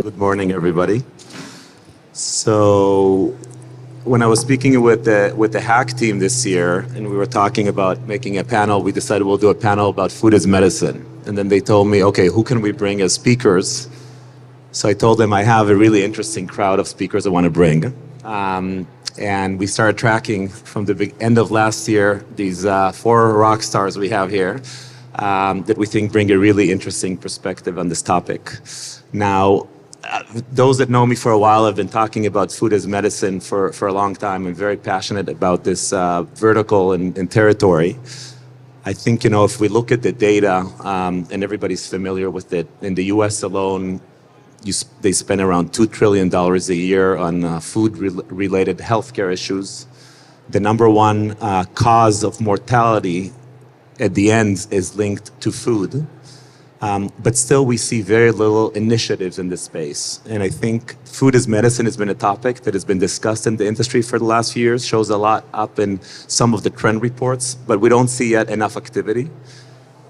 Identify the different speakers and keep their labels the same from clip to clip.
Speaker 1: Good morning, everybody. So when I was speaking with the Hack team this year, and we were talking about making a panel, we decided we'll do a panel about food as medicine. And then they told me, okay, who can we bring as speakers? So I told them I have a really interesting crowd of speakers I want to bring. And we started tracking from the end of last year, these 4 rock stars we have here that we think bring a really interesting perspective on this topic. Now, those that know me for a while have been talking about food as medicine for a long time. I'm very passionate about this vertical and territory. I think, if we look at the data, and everybody's familiar with it, in the US alone, they spend around $2 trillion a year on food-related healthcare issues. The number one cause of mortality at the end is linked to food. But still, we see very little initiatives in this space. And I think food as medicine has been a topic that has been discussed in the industry for the last few years, shows a lot up in some of the trend reports, but we don't see yet enough activity.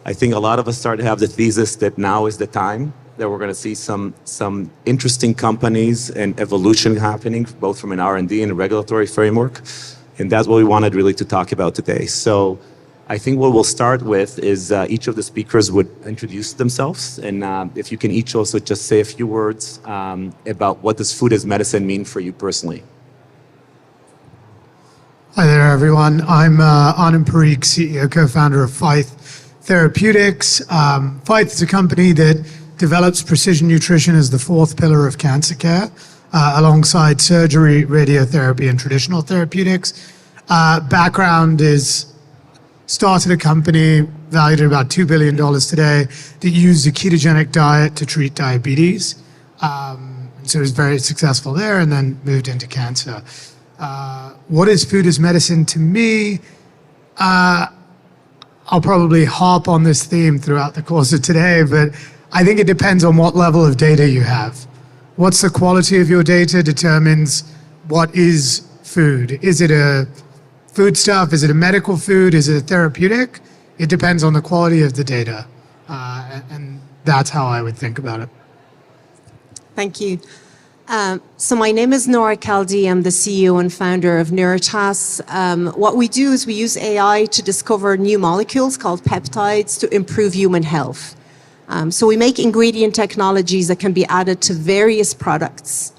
Speaker 1: I think a lot of us start to have the thesis that now is the time that we're going to see some interesting companies and evolution happening, both from an R&D and a regulatory framework. And that's what we wanted really to talk about today. So I think what we'll start with is each of the speakers would introduce themselves. And if you can each also just say a few words about what does food as medicine mean for you personally.
Speaker 2: Hi there, everyone. I'm Anand Parikh, CEO, co-founder of Fythe Therapeutics. Fythe is a company that develops precision nutrition as the 4th pillar of cancer care, alongside surgery, radiotherapy, and traditional therapeutics. Background is started a company valued at about $2 billion today that used a ketogenic diet to treat diabetes. So it was very successful there, and then moved into cancer. What is food as medicine to me? I'll probably harp on this theme throughout the course of today, but I think it depends on what level of data you have. What's the quality of your data determines what is food. Is it a foodstuff? Is it a medical food? Is it a therapeutic? It depends on the quality of the data. And that's how I would think about it.
Speaker 3: Thank you. So my name is Nora Kaldi. I'm the CEO and founder of Neuritas. What we do is we use AI to discover new molecules called peptides to improve human health. So we make ingredient technologies that can be added to various products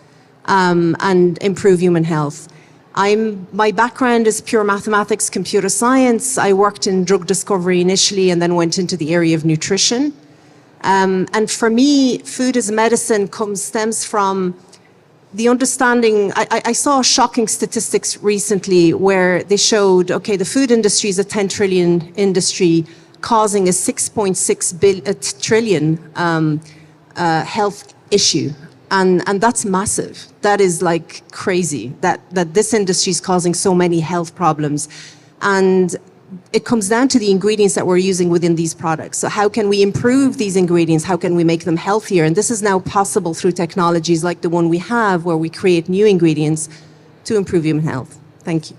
Speaker 3: and improve human health. My background is pure mathematics, computer science. I worked in drug discovery initially and then went into the area of nutrition. And for me, food as medicine stems from the understanding. I saw shocking statistics recently where they showed, okay, the food industry is a 10 trillion industry causing a 6.6 trillion health issue. And that's massive. That is like crazy that this industry is causing so many health problems. And it comes down to the ingredients that we're using within these products. So how can we improve these ingredients? How can we make them healthier? And this is now possible through technologies like the one we have, where we create new ingredients to improve human health. Thank you.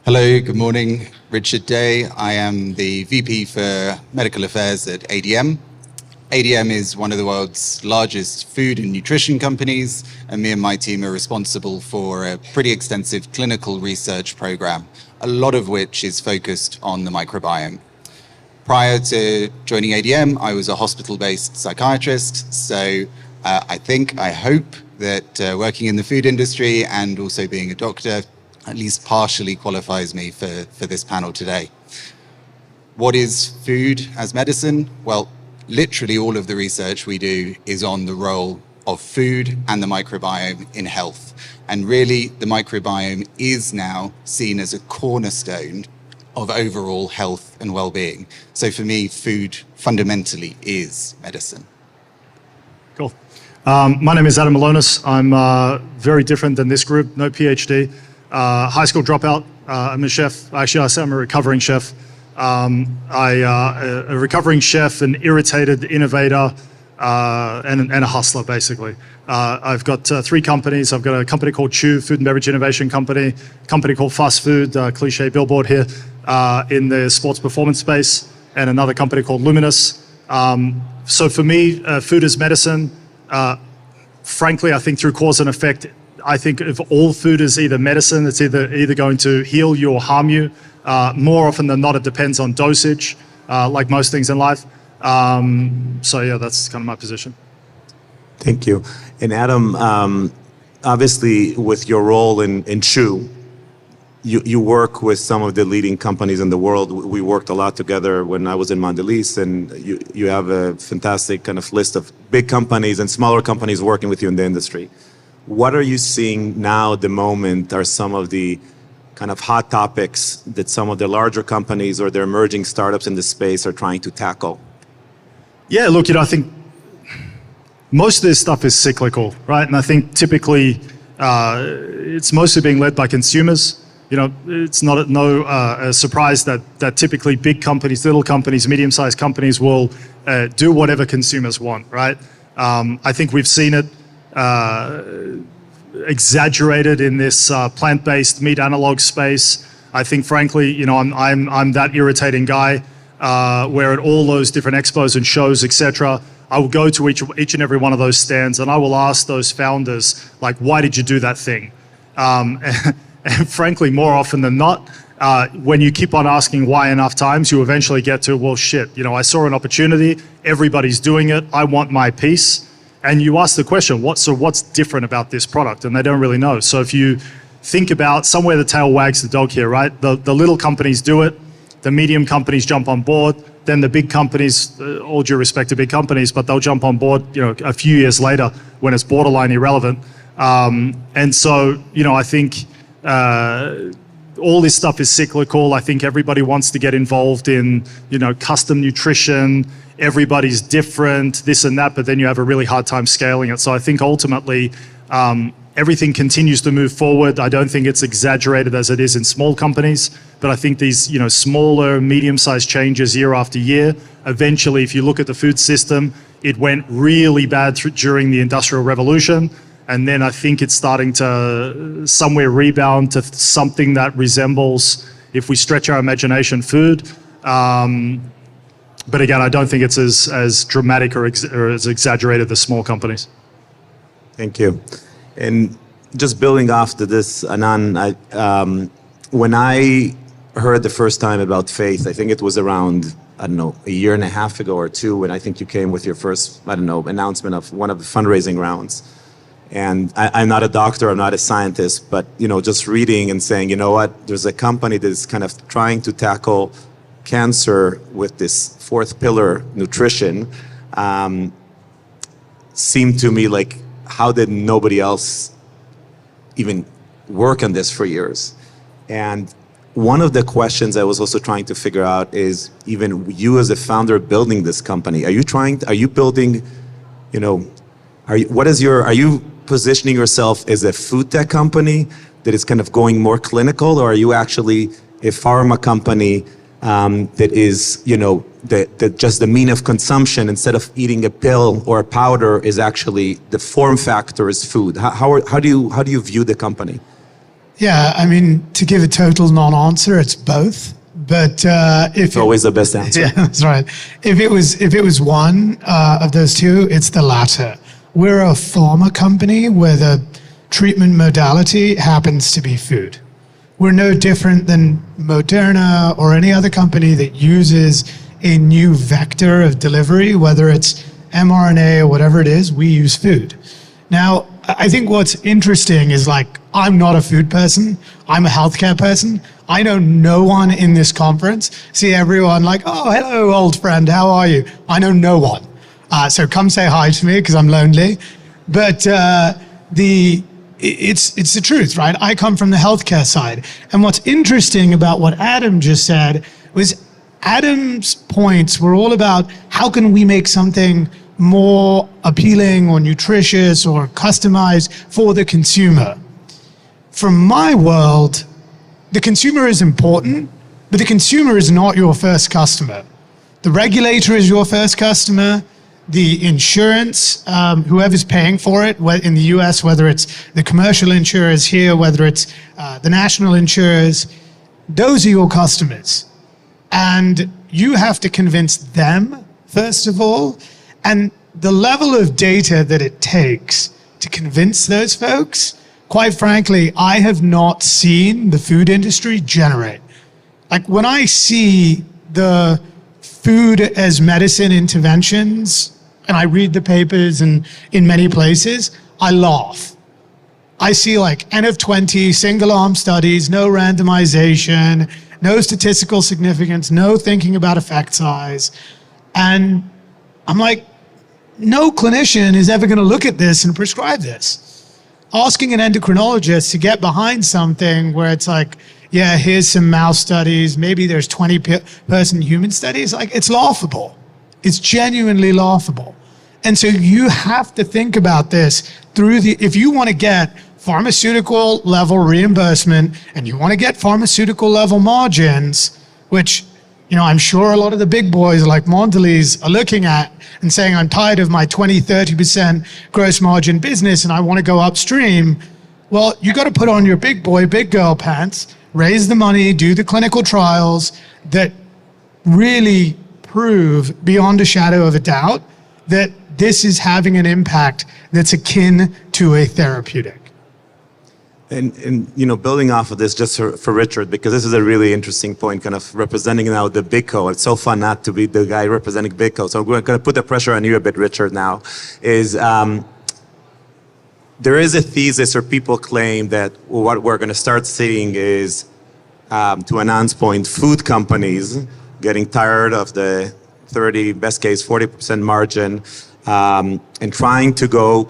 Speaker 4: Hello, good morning. Richard Day. I am the VP for Medical Affairs at ADM. ADM is one of the world's largest food and nutrition companies, and me and my team are responsible for a pretty extensive clinical research program, a lot of which is focused on the microbiome. Prior to joining ADM, I was a hospital-based psychiatrist, so I hope that working in the food industry and also being a doctor at least partially qualifies me for this panel today. What is food as medicine? Well, literally all of the research we do is on the role of food and the microbiome in health. And really, the microbiome is now seen as a cornerstone of overall health and well-being. So for me, food fundamentally is medicine.
Speaker 5: Cool. My name is Adam Malonis. I'm very different than this group, no PhD. High school dropout. I'm a chef. Actually, I say I'm a recovering chef. A recovering chef, an irritated innovator, and a hustler, basically. I've got 3 companies. I've got a company called Chew, food and beverage innovation company, a company called Fast Food, cliche billboard here, in the sports performance space, and another company called Luminous. So for me, food is medicine. Frankly, I think through cause and effect, I think if all food is either medicine, it's either going to heal you or harm you. More often than not, it depends on dosage, like most things in life. So yeah, that's kind of my position.
Speaker 1: Thank you. And Adam, obviously with your role in Chew, you work with some of the leading companies in the world. We worked a lot together when I was in Mondelez, and you have a fantastic kind of list of big companies and smaller companies working with you in the industry. What are you seeing now at the moment are some of the kind of hot topics that some of the larger companies or the emerging startups in the space are trying to tackle?
Speaker 5: Yeah, look, I think most of this stuff is cyclical, right? And I think typically it's mostly being led by consumers. It's not a surprise that typically big companies, little companies, medium-sized companies will do whatever consumers want, right? I think we've seen it exaggerated in this plant-based meat analog space. I think, frankly, I'm that irritating guy where at all those different expos and shows, etc., I will go to each and every one of those stands and I will ask those founders, like, why did you do that thing? And frankly, more often than not, when you keep on asking why enough times, you eventually get to, well, shit, I saw an opportunity, everybody's doing it, I want my piece. And you ask the question, what's different about this product? And they don't really know. So if you think about somewhere the tail wags the dog here, right? The little companies do it, the medium companies jump on board, then the big companies, all due respect to big companies, but they'll jump on board, a few years later when it's borderline irrelevant. And so, I think all this stuff is cyclical. I think everybody wants to get involved in, custom nutrition. Everybody's different, this and that, but then you have a really hard time scaling it. So I think ultimately everything continues to move forward. I don't think it's exaggerated as it is in small companies, but I think these, smaller, medium-sized changes year after year, eventually, if you look at the food system, it went really bad during the Industrial Revolution. And then I think it's starting to somewhere rebound to something that resembles, if we stretch our imagination, food. But again, I don't think it's as dramatic or as exaggerated as small companies.
Speaker 1: Thank you. And just building off to this, Anand, when I heard the first time about Faith, I think it was around, a year and a half ago or two, when I think you came with your first, announcement of one of the fundraising rounds. And I'm not a doctor, I'm not a scientist, but, just reading and saying, there's a company that is kind of trying to tackle cancer with this fourth pillar, nutrition, seemed to me like, how did nobody else even work on this for years? And one of the questions I was also trying to figure out is, even you as a founder building this company, are you building, are you positioning yourself as a food tech company that is kind of going more clinical, or are you actually a pharma company that is, that just the mean of consumption, instead of eating a pill or a powder, is actually the form factor is food? How do you view the company?
Speaker 2: Yeah, to give a total non-answer, it's both. But
Speaker 1: it's always the best answer.
Speaker 2: Yeah, that's right. If it was one of those two, it's the latter. We're a pharma company where the treatment modality happens to be food. We're no different than Moderna or any other company that uses a new vector of delivery, whether it's mRNA or whatever it is, we use food. Now, I think what's interesting is, I'm not a food person, I'm a healthcare person. I know no one in this conference. See everyone oh, hello, old friend, how are you? I know no one. So come say hi to me because I'm lonely. But it's the truth, right? I come from the healthcare side. And what's interesting about what Adam just said was Adam's points were all about how can we make something more appealing or nutritious or customized for the consumer. From my world, the consumer is important, but the consumer is not your first customer. The regulator is your first customer. The insurance, whoever's paying for it, in the US, whether it's the commercial insurers here, whether it's the national insurers, those are your customers. And you have to convince them, first of all, And the level of data that it takes to convince those folks, quite frankly, I have not seen the food industry generate. Like when I see the food as medicine interventions, and I read the papers and in many places, I laugh. I see like N of 20, single arm studies, no randomization, no statistical significance, no thinking about effect size. And I'm like, no clinician is ever going to look at this and prescribe this. Asking an endocrinologist to get behind something where it's like, yeah, here's some mouse studies, maybe there's 20-person human studies, like it's laughable. It's genuinely laughable. And so you have to think about this through if you want to get pharmaceutical level reimbursement and you want to get pharmaceutical level margins, which, you know, I'm sure a lot of the big boys like Mondelez are looking at and saying, I'm tired of my 20, 30% gross margin business and I want to go upstream. Well, you got to put on your big boy, big girl pants, raise the money, do the clinical trials that really prove beyond a shadow of a doubt that this is having an impact that's akin to a therapeutic.
Speaker 1: And you know, building off of this, just for Richard, because this is a really interesting point, kind of representing now the big co. It's so fun not to be the guy representing big co. So we're going to put the pressure on you a bit, Richard, now, is there is a thesis or people claim that what we're going to start seeing is, to Anand's point, food companies getting tired of the 30, best case 40% margin, and trying to go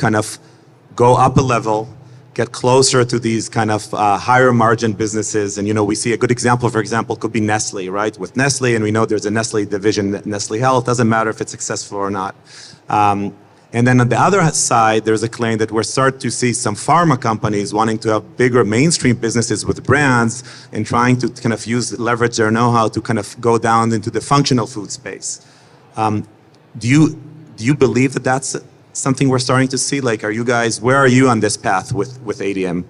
Speaker 1: up a level, get closer to these kind of higher margin businesses. And, you know, we see a good example, for example, could be Nestle, right? With Nestle, and we know there's a Nestle division, Nestle Health, doesn't matter if it's successful or not. And then on the other side, there's a claim that we're starting to see some pharma companies wanting to have bigger mainstream businesses with brands and trying to kind of leverage their know-how to kind of go down into the functional food space. Do you believe that that's something we're starting to see? Like, where are you on this path with ADM?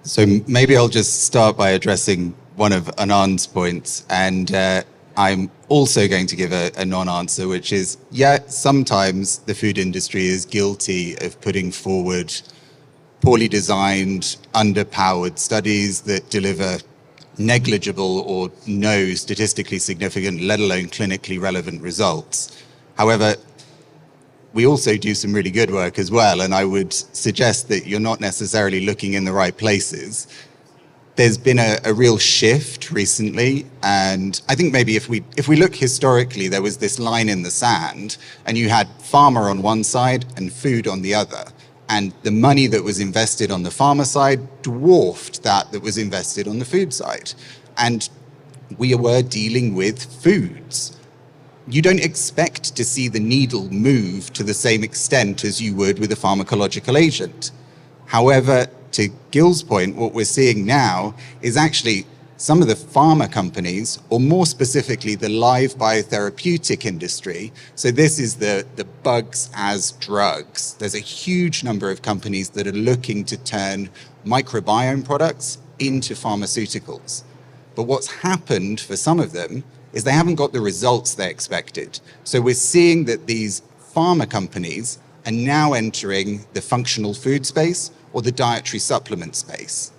Speaker 4: So maybe I'll just start by addressing one of Anand's points, and I'm also going to give a non-answer, which is, yeah, sometimes the food industry is guilty of putting forward poorly designed, underpowered studies that deliver negligible or no statistically significant, let alone clinically relevant results. However, we also do some really good work as well, and I would suggest that you're not necessarily looking in the right places. There's been a real shift recently, and I think maybe if we look historically, there was this line in the sand, and you had pharma on one side and food on the other, and the money that was invested on the pharma side dwarfed that was invested on the food side, and we were dealing with foods. You don't expect to see the needle move to the same extent as you would with a pharmacological agent. However, to Gil's point, what we're seeing now is actually some of the pharma companies, or more specifically, the live biotherapeutic industry. So this is the bugs as drugs. There's a huge number of companies that are looking to turn microbiome products into pharmaceuticals. But what's happened for some of them is they haven't got the results they expected. So we're seeing that these pharma companies are now entering the functional food space or the dietary supplement space.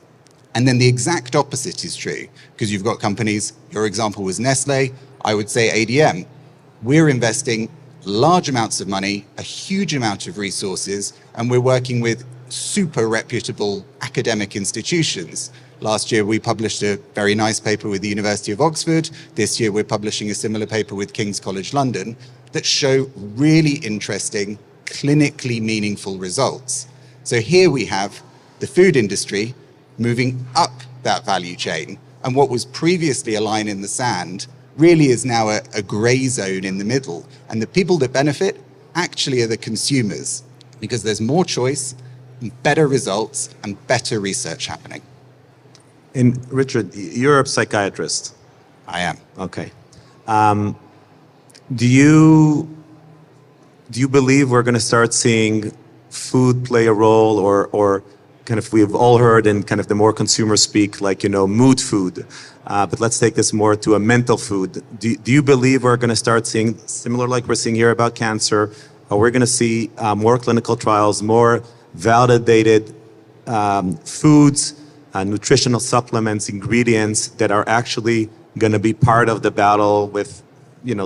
Speaker 4: And then the exact opposite is true, because you've got companies, your example was Nestle, I would say ADM. We're investing large amounts of money, a huge amount of resources, and we're working with super reputable academic institutions. Last year, we published a very nice paper with the University of Oxford. This year, we're publishing a similar paper with King's College London that show really interesting, clinically meaningful results. So here we have the food industry moving up that value chain, and what was previously a line in the sand really is now a gray zone in the middle. And the people that benefit actually are the consumers, because there's more choice, better results, and better research happening.
Speaker 1: And Richard, you're a psychiatrist.
Speaker 4: I am.
Speaker 1: Okay. Do you believe we're going to start seeing food play a role, or kind of, we've all heard in kind of the more consumer speak, like, mood food. But let's take this more to a mental food. Do you believe we're going to start seeing, similar like we're seeing here about cancer, or we're going to see more clinical trials, more validated foods, nutritional supplements, ingredients that are actually going to be part of the battle with,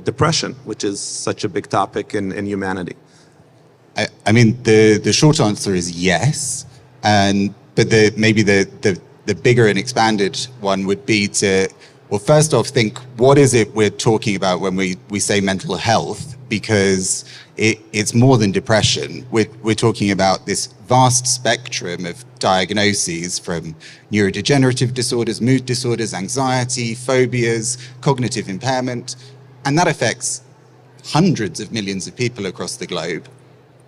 Speaker 1: depression, which is such a big topic in humanity?
Speaker 4: I mean, the short answer is yes, but maybe the bigger and expanded one would be to, well, first off, think, what is it we're talking about when we say mental health? Because it's more than depression. We're talking about this vast spectrum of diagnoses, from neurodegenerative disorders, mood disorders, anxiety, phobias, cognitive impairment, and that affects hundreds of millions of people across the globe,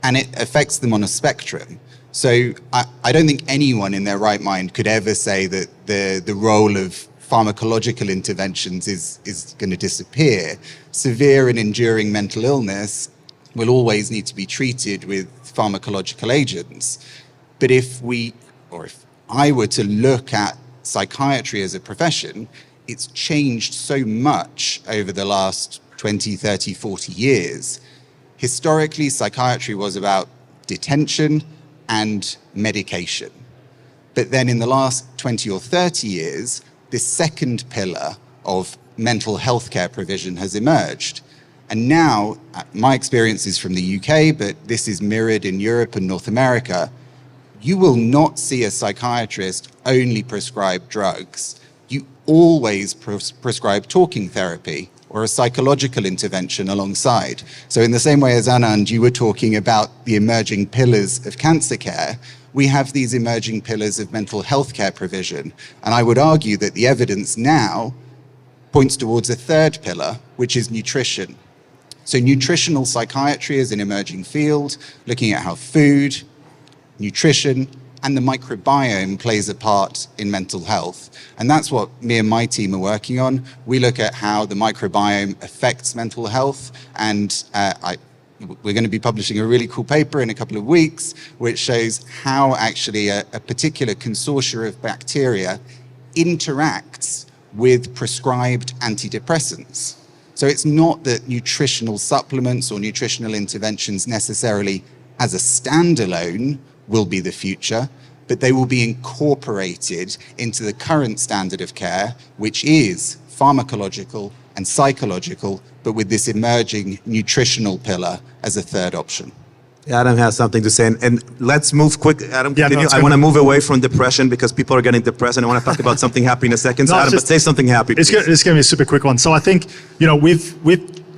Speaker 4: and it affects them on a spectrum. So I don't think anyone in their right mind could ever say that the role of pharmacological interventions is going to disappear. Severe and enduring mental illness will always need to be treated with pharmacological agents. But if I were to look at psychiatry as a profession, it's changed so much over the last 20, 30, 40 years. Historically, psychiatry was about detention and medication. But then in the last 20 or 30 years, this second pillar of mental health care provision has emerged. And now, my experience is from the UK, but this is mirrored in Europe and North America, you will not see a psychiatrist only prescribe drugs. You always prescribe talking therapy or a psychological intervention alongside. So in the same way as Anand, you were talking about the emerging pillars of cancer care, we have these emerging pillars of mental health care provision. And I would argue that the evidence now points towards a third pillar, which is nutrition. So nutritional psychiatry is an emerging field, looking at how food, nutrition, and the microbiome plays a part in mental health. And that's what me and my team are working on. We look at how the microbiome affects mental health, and we're going to be publishing a really cool paper in a couple of weeks, which shows how actually a particular consortia of bacteria interacts with prescribed antidepressants. So it's not that nutritional supplements or nutritional interventions necessarily as a standalone will be the future, but they will be incorporated into the current standard of care, which is pharmacological and psychological, but with this emerging nutritional pillar as a third option.
Speaker 1: Adam has something to say, and let's move quick. Adam,
Speaker 5: Yeah,
Speaker 1: continue.
Speaker 5: no,
Speaker 1: I want to move away from depression because people are getting depressed, and I want to talk about something happy in a second. So
Speaker 5: No,
Speaker 1: Adam,
Speaker 5: just-
Speaker 1: but say something happy,
Speaker 5: It's
Speaker 1: please.
Speaker 5: going to be a super quick one. So I think, we've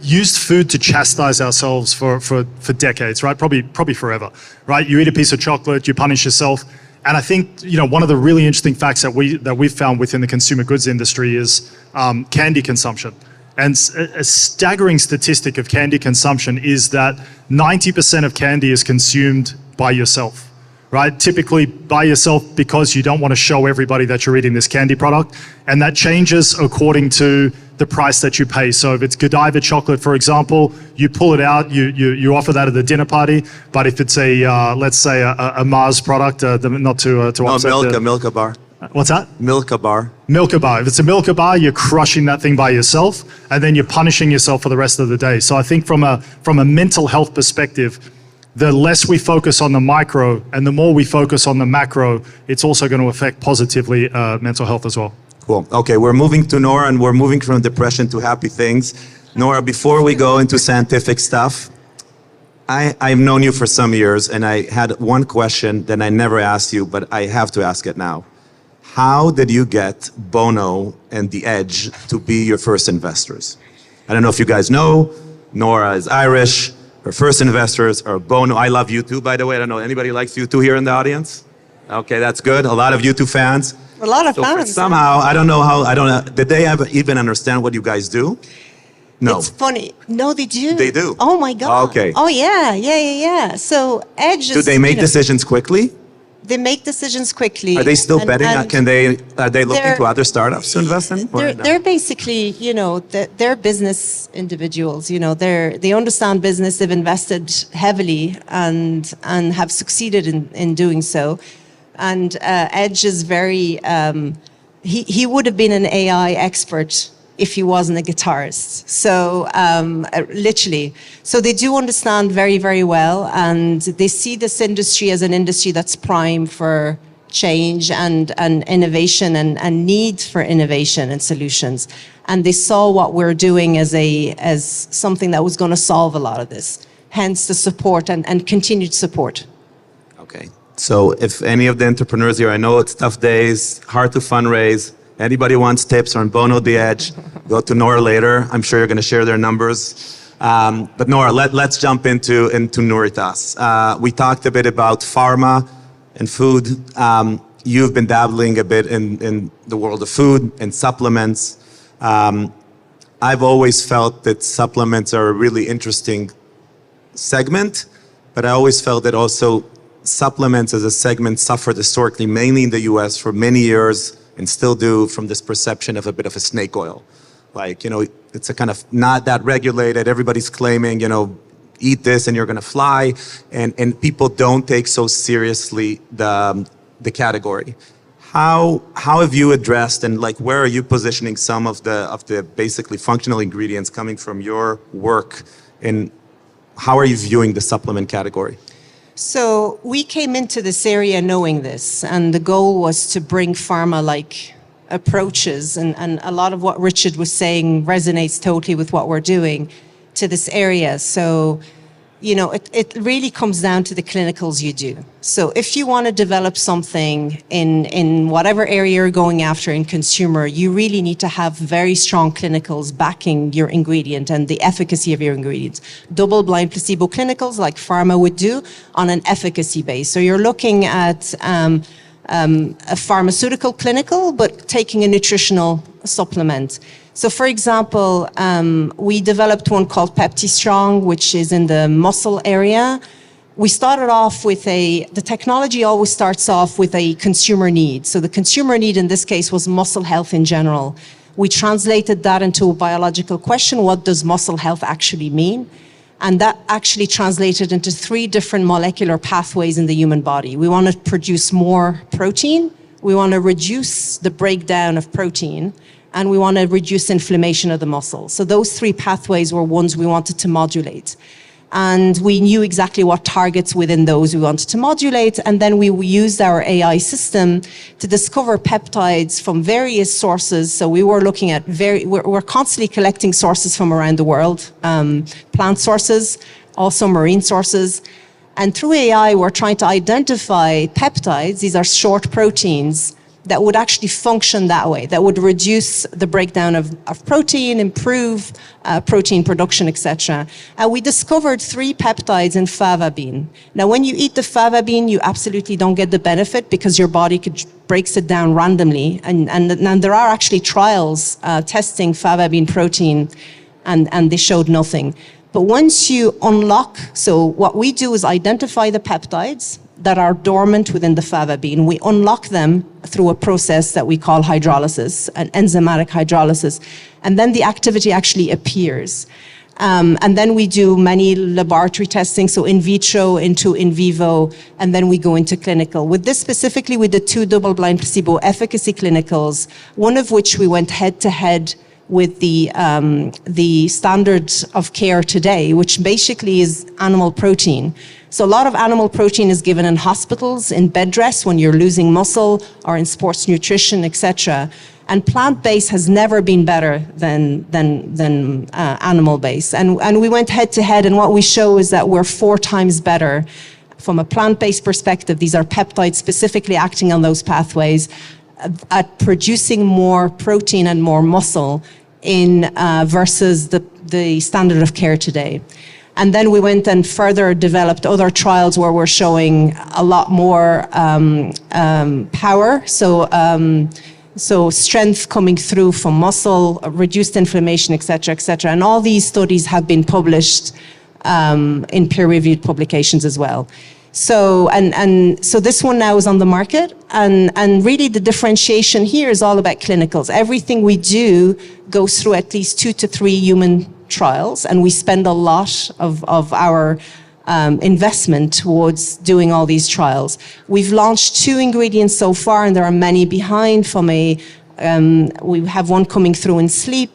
Speaker 5: used food to chastise ourselves for decades, right? Probably forever, right? You eat a piece of chocolate, you punish yourself. And I think, one of the really interesting facts that we've found within the consumer goods industry is candy consumption. And a staggering statistic of candy consumption is that 90% of candy is consumed by yourself, right? Typically by yourself because you don't want to show everybody that you're eating this candy product. And that changes according to the price that you pay. So if it's Godiva chocolate, for example, you pull it out, you offer that at the dinner party. But if it's let's say a Mars product, not to upset
Speaker 1: Milka bar.
Speaker 5: What's that?
Speaker 1: Milka bar.
Speaker 5: Milka bar. If it's a Milka bar, you're crushing that thing by yourself, and then you're punishing yourself for the rest of the day. So I think from a mental health perspective, the less we focus on the micro and the more we focus on the macro, it's also going to affect positively mental health as well.
Speaker 1: Cool. Okay, we're moving to Nora, and we're moving from depression to happy things. Nora, before we go into scientific stuff, I've known you for some years, and I had one question that I never asked you, but I have to ask it now. How did you get Bono and The Edge to be your first investors? I don't know if you guys know, Nora is Irish. Her first investors are Bono. I love U2, by the way. I don't know, anybody likes U2 here in the audience? Okay, that's good. A lot of U2 fans.
Speaker 6: A lot of
Speaker 1: So
Speaker 6: fans.
Speaker 1: somehow, I don't know, did they ever even understand what you guys do? No.
Speaker 6: It's funny. No, they do.
Speaker 1: They do?
Speaker 6: Oh my God.
Speaker 1: Okay.
Speaker 6: Oh yeah. So Edge is.
Speaker 1: Do they make decisions quickly?
Speaker 6: They make decisions quickly.
Speaker 1: Are they still betting? Are they looking
Speaker 6: they're-
Speaker 1: to other startups to invest in? Or no?
Speaker 6: They're basically, they're business individuals. They understand business. They've invested heavily and have succeeded in doing so. And Edge is very, he would have been an AI expert if he wasn't a guitarist. So literally. So they do understand very, very well, and they see this industry as an industry that's prime for change and innovation and need for innovation and solutions. And they saw what we're doing as something that was going to solve a lot of this. Hence the support and continued support.
Speaker 1: Okay. So if any of the entrepreneurs here, I know it's tough days, hard to fundraise. Anybody wants tips on Bono the Edge, go to Nora later. I'm sure you're going to share their numbers. But Nora, let's jump into Nuritas. We talked a bit about pharma and food. You've been dabbling a bit in the world of food and supplements. I've always felt that supplements are a really interesting segment, but I always felt that also supplements as a segment suffered historically, mainly in the US for many years, and still do, from this perception of a bit of a snake oil. Like, it's a kind of not that regulated. Everybody's claiming, eat this and you're going to fly. And people don't take so seriously the category. How have you addressed, and like, where are you positioning some of the basically functional ingredients coming from your work, and how are you viewing the supplement category?
Speaker 6: So we came into this area knowing this, and the goal was to bring pharma-like approaches, and a lot of what Richard was saying resonates totally with what we're doing to this area. So, it really comes down to the clinicals you do. So if you want to develop something in whatever area you're going after in consumer, you really need to have very strong clinicals backing your ingredient and the efficacy of your ingredients. Double-blind placebo clinicals like pharma would do on an efficacy base. So you're looking at a pharmaceutical clinical, but taking a nutritional supplement. So for example, we developed one called PeptiStrong, which is in the muscle area. We started off with the technology always starts off with a consumer need. So the consumer need in this case was muscle health in general. We translated that into a biological question: what does muscle health actually mean? And that actually translated into 3 different molecular pathways in the human body. We want to produce more protein, we want to reduce the breakdown of protein, and we want to reduce inflammation of the muscle. So those 3 pathways were ones we wanted to modulate. And we knew exactly what targets within those we wanted to modulate, and then we used our AI system to discover peptides from various sources. So we were looking at we're constantly collecting sources from around the world, plant sources, also marine sources. And through AI, we're trying to identify peptides. These are short proteins that would actually function that way, that would reduce the breakdown of protein, improve protein production, etc. And we discovered 3 peptides in fava bean. Now, when you eat the fava bean, you absolutely don't get the benefit because your body breaks it down randomly. And there are actually trials testing fava bean protein, and they showed nothing. But once you unlock, so what we do is identify the peptides that are dormant within the fava bean. We unlock them through a process that we call hydrolysis, an enzymatic hydrolysis, and then the activity actually appears. And then we do many laboratory testing, so in vitro into in vivo, and then we go into clinical. With this specifically, we did 2 double-blind placebo efficacy clinicals, one of which we went head-to-head with the standard of care today, which basically is animal protein. So a lot of animal protein is given in hospitals, in bed rest when you're losing muscle, or in sports nutrition, etc. And plant-based has never been better than animal-based. And we went head-to-head, and what we show is that we're 4 times better from a plant-based perspective. These are peptides specifically acting on those pathways at producing more protein and more muscle versus the standard of care today. And then we went and further developed other trials where we're showing a lot more power. So strength coming through from muscle, reduced inflammation, et cetera. And all these studies have been published in peer-reviewed publications as well. So so this one now is on the market, and really the differentiation here is all about clinicals. Everything we do goes through at least 2 to 3 human trials, and we spend a lot of our investment towards doing all these trials. We've launched 2 ingredients so far, and there are many behind from we have one coming through in sleep.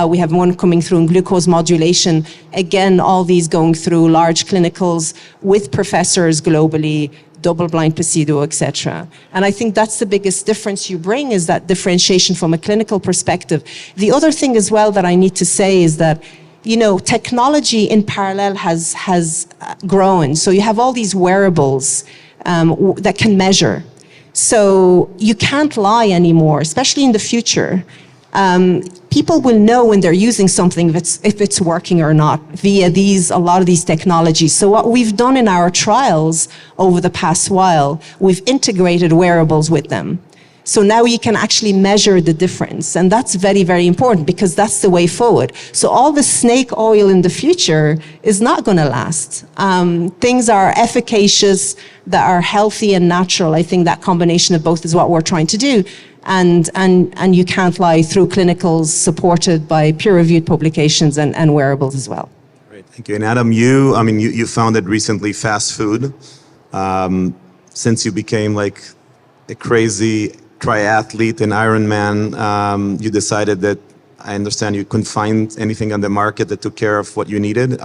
Speaker 6: We have one coming through in glucose modulation. Again, all these going through large clinicals with professors globally, double-blind placebo, etc. And I think that's the biggest difference you bring, is that differentiation from a clinical perspective. The other thing as well that I need to say is that, you know, technology in parallel has grown. So you have all these wearables that can measure. So you can't lie anymore, especially in the future. People will know when they're using something if it's working or not via a lot of these technologies. So what we've done in our trials over the past while, we've integrated wearables with them. So now you can actually measure the difference. And that's very, very important, because that's the way forward. So all the snake oil in the future is not going to last. Things are efficacious, that are healthy and natural. I think that combination of both is what we're trying to do. And you can't lie, through clinicals supported by peer-reviewed publications and wearables as well.
Speaker 1: Great, thank you. And Adam, you founded recently Fast Food. Since you became like a crazy triathlete and Ironman, you decided that, I understand you couldn't find anything on the market that took care of what you needed.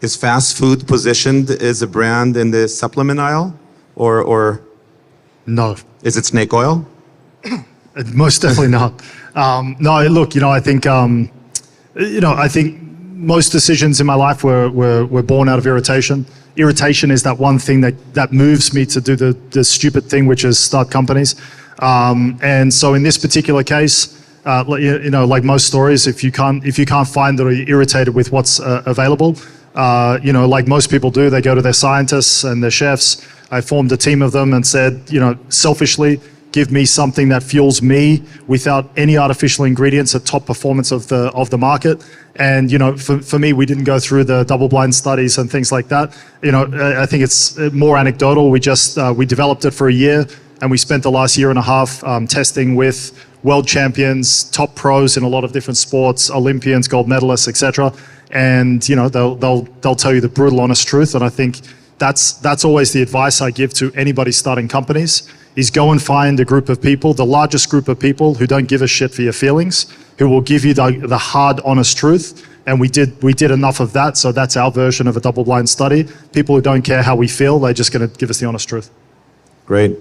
Speaker 1: Is Fast Food positioned as a brand in the supplement aisle, or
Speaker 5: No.
Speaker 1: is it snake oil?
Speaker 5: Most definitely not. No, look, I think most decisions in my life were born out of irritation. Irritation is that one thing that moves me to do the stupid thing, which is start companies. And so in this particular case, like most stories, if you can't find or you're irritated with what's available, like most people do, they go to their scientists and their chefs. I formed a team of them and said, selfishly, give me something that fuels me without any artificial ingredients at top performance of the market. And for me, we didn't go through the double-blind studies and things like that. I think it's more anecdotal. We developed it for a year, and we spent the last year and a half testing with world champions, top pros in a lot of different sports, Olympians, gold medalists, etc. And they'll tell you the brutal, honest truth. And I think that's always the advice I give to anybody starting companies, is go and find a group of people, the largest group of people who don't give a shit for your feelings, who will give you the hard, honest truth. And we did enough of that, so that's our version of a double-blind study. People who don't care how we feel, they're just going to give us the honest truth.
Speaker 1: Great.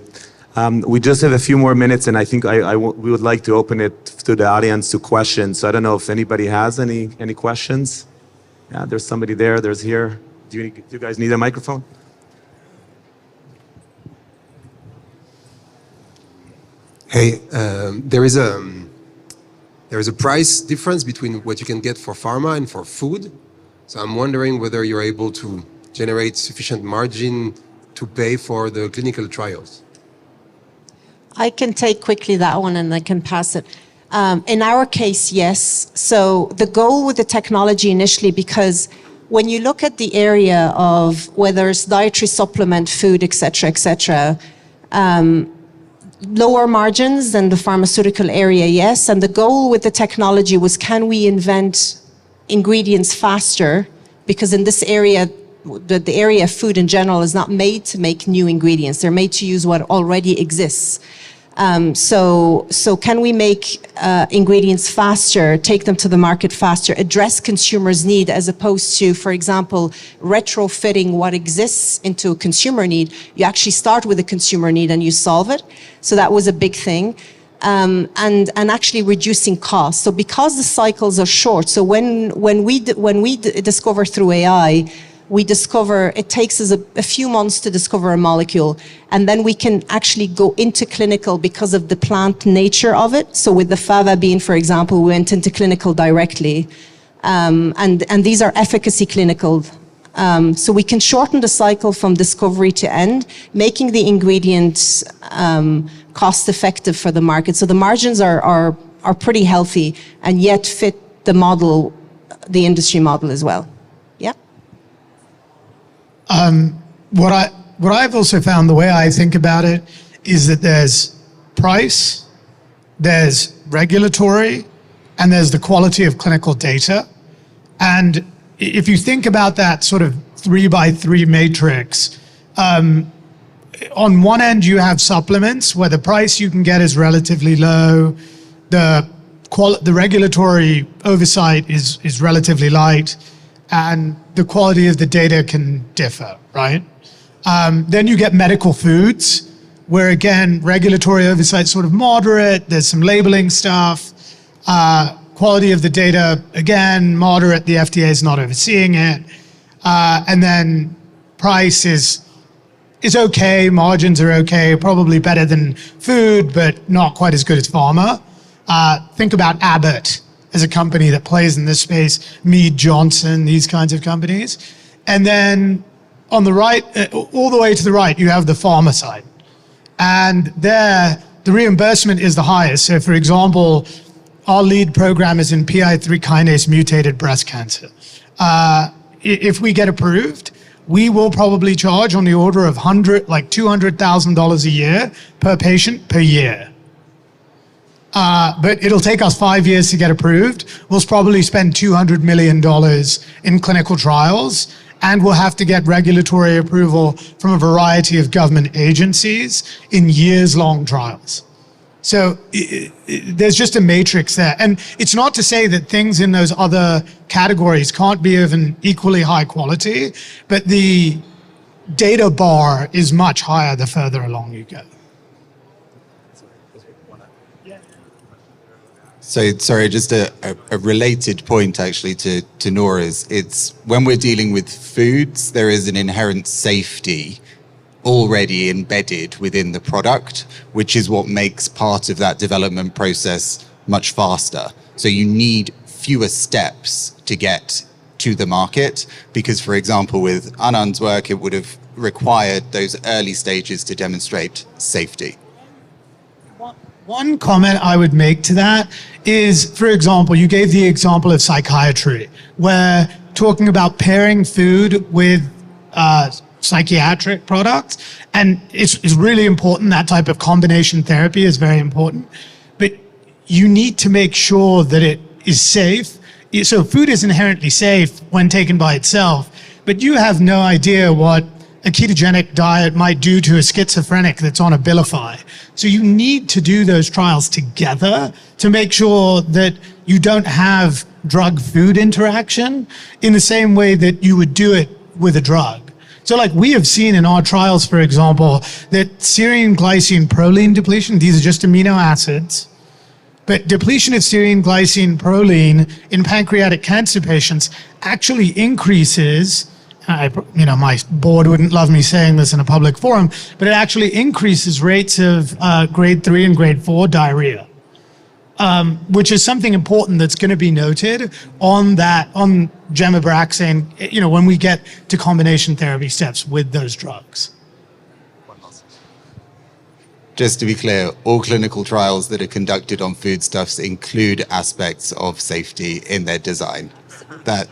Speaker 1: We just have a few more minutes, and I think we would like to open it to the audience to questions. So I don't know if anybody has any questions. Yeah, there's somebody there, there's here. Do you guys need a microphone?
Speaker 7: Hey, there is a price difference between what you can get for pharma and for food. So I'm wondering whether you're able to generate sufficient margin to pay for the clinical trials.
Speaker 6: I can take quickly that one and I can pass it. In our case, yes. So the goal with the technology initially, because when you look at the area of whether it's dietary supplement, food, et cetera, lower margins than the pharmaceutical area, yes. And the goal with the technology was, can we invent ingredients faster? Because in this area, the area of food in general is not made to make new ingredients. They're made to use what already exists. So can we make ingredients faster, take them to the market faster, address consumers' need, as opposed to, for example, retrofitting what exists into a consumer need? You actually start with a consumer need and you solve it. So that was a big thing. And actually reducing costs. So because the cycles are short, so when we discover through AI, we discover it takes us a few months to discover a molecule, and then we can actually go into clinical because of the plant nature of it. So with the fava bean, for example, we went into clinical directly, and these are efficacy clinical. So we can shorten the cycle from discovery to end, making the ingredients cost effective for the market. So the margins are pretty healthy and yet fit the model, the industry model as well. Yeah.
Speaker 2: What I've also found, the way I think about it, is that there's price, there's regulatory, and there's the quality of clinical data. And if you think about that sort of 3x3 matrix. On one end, you have supplements where the price you can get is relatively low. The regulatory oversight is relatively light, and the quality of the data can differ, right? Then you get medical foods, where again, regulatory oversight sort of moderate. There's some labeling stuff. Quality of the data, again, moderate. The FDA is not overseeing it. And then price is okay, margins are okay, probably better than food, but not quite as good as pharma. Think about Abbott as a company that plays in this space, Mead Johnson, these kinds of companies. And then on the right, all the way to the right, you have the pharma side. And there, the reimbursement is the highest. So for example, our lead program is in PI3 kinase mutated breast cancer. If we get approved, we will probably charge on the order of $200,000 a year per patient per year. But it'll take us 5 years to get approved. We'll probably spend $200 million in clinical trials, and we'll have to get regulatory approval from a variety of government agencies in years-long trials. So there's just a matrix there. And it's not to say that things in those other categories can't be of an equally high quality, but the data bar is much higher the further along you go.
Speaker 4: So, sorry, just a related point actually to Nora's. It's when we're dealing with foods, there is an inherent safety already embedded within the product, which is what makes part of that development process much faster. So you need fewer steps to get to the market because, for example, with Anand's work, it would have required those early stages to demonstrate safety.
Speaker 2: One comment I would make to that is, for example, you gave the example of psychiatry, where talking about pairing food with psychiatric products, and it's really important. That type of combination therapy is very important, but you need to make sure that it is safe. So food is inherently safe when taken by itself, but you have no idea what a ketogenic diet might do to a schizophrenic that's on Abilify. So you need to do those trials together to make sure that you don't have drug-food interaction in the same way that you would do it with a drug. So like we have seen in our trials, for example, that serine glycine proline depletion, these are just amino acids, but depletion of serine glycine proline in pancreatic cancer patients actually increases, my board wouldn't love me saying this in a public forum, but it actually increases rates of grade 3 and grade 4 diarrhea, which is something important that's going to be noted on Gemabraxane, when we get to combination therapy steps with those drugs.
Speaker 4: Just to be clear, all clinical trials that are conducted on foodstuffs include aspects of safety in their design. That.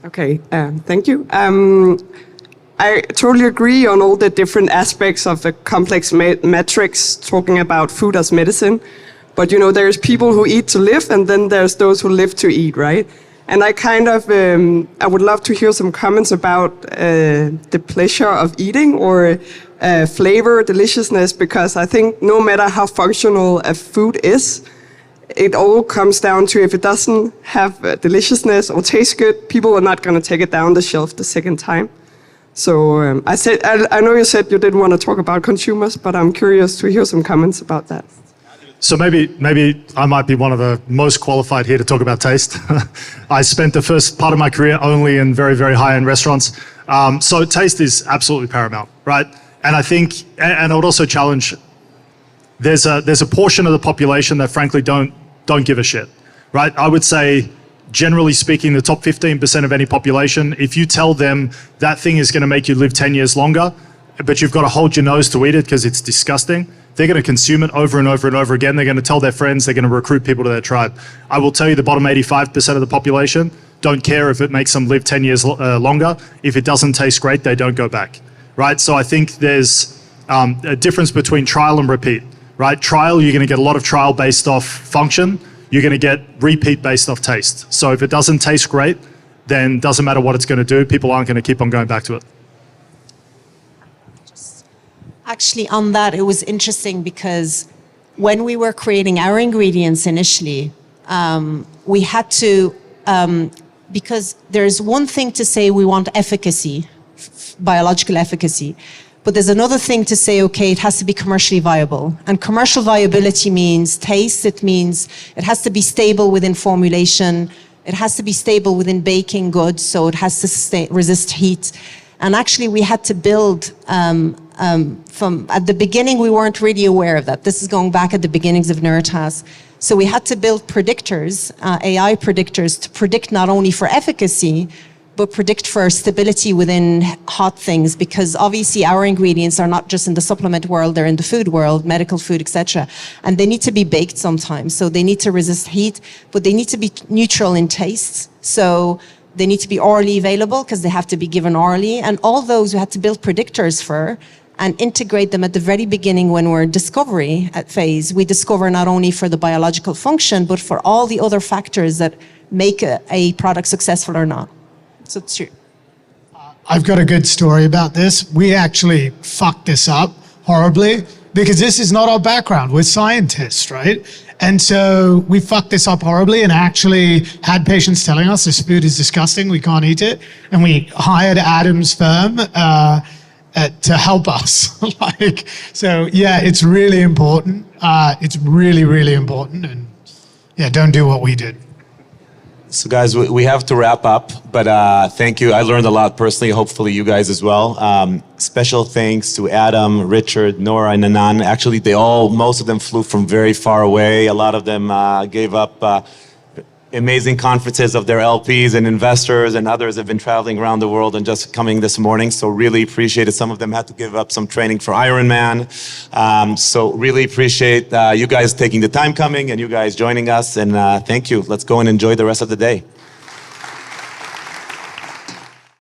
Speaker 8: Okay, thank you. I totally agree on all the different aspects of the complex metrics talking about food as medicine. But, there's people who eat to live, and then there's those who live to eat, right? And I I would love to hear some comments about the pleasure of eating or flavor, deliciousness, because I think no matter how functional a food is, it all comes down to if it doesn't have deliciousness or taste good, people are not going to take it down the shelf the second time. So I know you said you didn't want to talk about consumers, but I'm curious to hear some comments about that.
Speaker 5: So maybe I might be one of the most qualified here to talk about taste. I spent the first part of my career only in very, very high-end restaurants. So taste is absolutely paramount, right? And I think, and I would also challenge, there's a portion of the population that frankly don't give a shit, right? I would say, generally speaking, the top 15% of any population, if you tell them that thing is going to make you live 10 years longer, but you've got to hold your nose to eat it because it's disgusting, they're going to consume it over and over and over again. They're going to tell their friends, they're going to recruit people to their tribe. I will tell you the bottom 85% of the population don't care if it makes them live 10 years longer. If it doesn't taste great, they don't go back, right? So I think there's a difference between trial and repeat, right? Trial, you're going to get a lot of trial based off function. you're going to get repeat based off taste. So if it doesn't taste great, then doesn't matter what it's going to do. People aren't going to keep on going back to it.
Speaker 6: Actually, on that, it was interesting because when we were creating our ingredients initially, we had to, because there's one thing to say we want efficacy, biological efficacy, but there's another thing to say, okay, it has to be commercially viable. And commercial viability means taste, it means it has to be stable within formulation, it has to be stable within baking goods, so it has to resist heat. And actually, we had to build, from at the beginning, we weren't really aware of that. This is going back at the beginnings of Neuritas. So we had to build predictors, AI predictors, to predict not only for efficacy, but predict for stability within hot things, because obviously our ingredients are not just in the supplement world, they're in the food world, medical food, etc. And they need to be baked sometimes. So they need to resist heat, but they need to be neutral in taste. So they need to be orally available because they have to be given orally. And all those we had to build predictors for and integrate them at the very beginning when we're in discovery at phase. We discover not only for the biological function, but for all the other factors that make a product successful or not. So it's true.
Speaker 2: I've got a good story about this. We actually fucked this up horribly because this is not our background. We're scientists, right? And so we fucked this up horribly and actually had patients telling us this food is disgusting, we can't eat it. And we hired Adam's firm to help us. So yeah, it's really important. It's really, really important. And yeah, don't do what we did.
Speaker 1: So guys, we have to wrap up, but thank you. I learned a lot personally, hopefully you guys as well. Special thanks to Adam, Richard, Nora, and Nanan. Actually, most of them flew from very far away. A lot of them gave up amazing conferences of their LPs and investors, and others have been traveling around the world and just coming this morning. So really appreciate it. Some of them had to give up some training for Ironman. So really appreciate you guys taking the time coming and you guys joining us. And thank you. Let's go and enjoy the rest of the day.